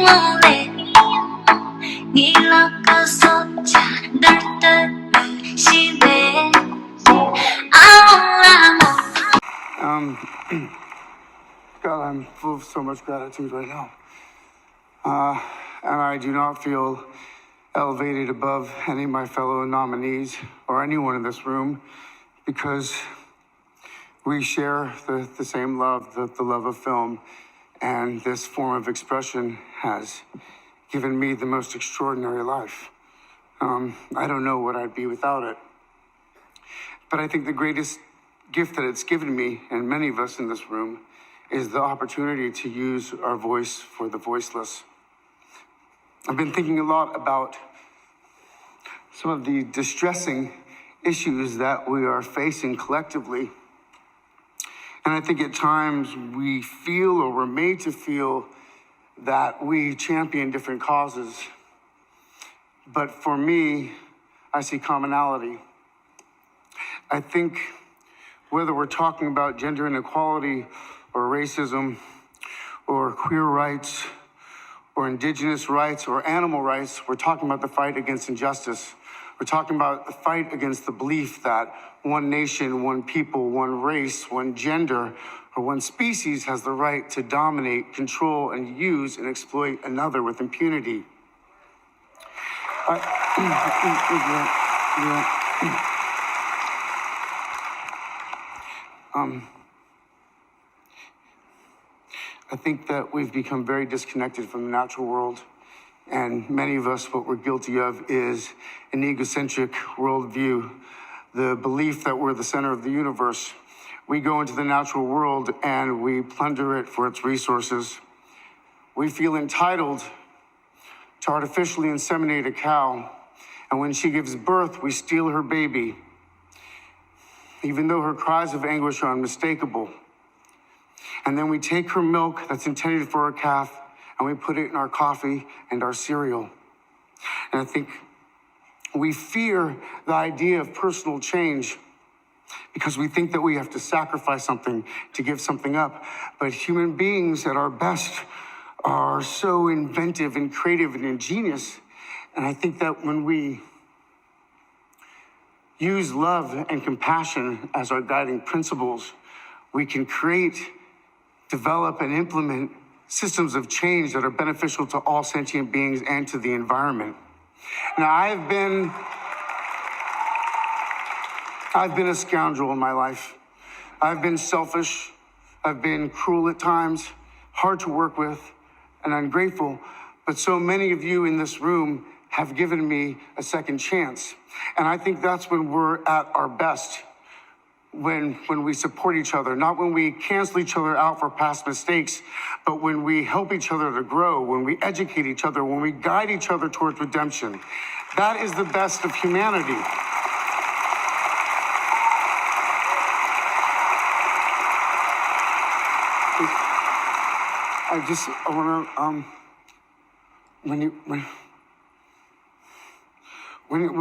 몰래 일어서서 잠들 듯 시대 God, I'm full of so much gratitude right now. And I do not feel elevated above any of my fellow nominees or anyone in this room because we share the same love, the love of film, and this form of expression has given me the most extraordinary life. I don't know what I'd be without it. But I think the greatest gift that it's given me, and many of us in this room, is the opportunity to use our voice for the voiceless. I've been thinking a lot about some of the distressing issues that we are facing collectively. And I think at times we feel, or we're made to feel, that we champion different causes. But for me, I see commonality. I think whether we're talking about gender inequality or racism or queer rights or indigenous rights or animal rights, we're talking about the fight against injustice. We're talking about the fight against the belief that one nation, one people, one race, one gender, or one species has the right to dominate, control, and use and exploit another with impunity. I think that we've become very disconnected from the natural world. And many of us, what we're guilty of is an egocentric worldview, the belief that we're the center of the universe. We go into the natural world and we plunder it for its resources. We feel entitled to artificially inseminate a cow, and when she gives birth, we steal her baby, even though her cries of anguish are unmistakable. And then we take her milk that's intended for a calf and we put it in our coffee and our cereal. And I think we fear the idea of personal change because we think that we have to sacrifice something to give something up. But human beings at our best are so inventive and creative and ingenious. And I think that when we use love and compassion as our guiding principles, we can create, develop, and implement systems of change that are beneficial to all sentient beings and to the environment. Now, I've been a scoundrel in my life. I've been selfish. I've been cruel at times, hard to work with, and ungrateful. But so many of you in this room have given me a second chance. And I think that's when we're at our best. When we support each other, not when we cancel each other out for past mistakes, but when we help each other to grow, when we educate each other, when we guide each other towards redemption. That is the best of humanity. I want to,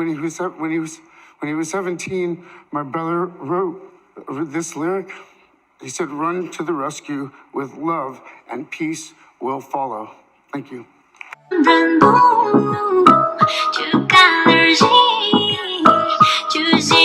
when he was 17, my brother wrote this lyric. He said, "Run to the rescue with love and peace will follow." Thank you. 주가 널 주지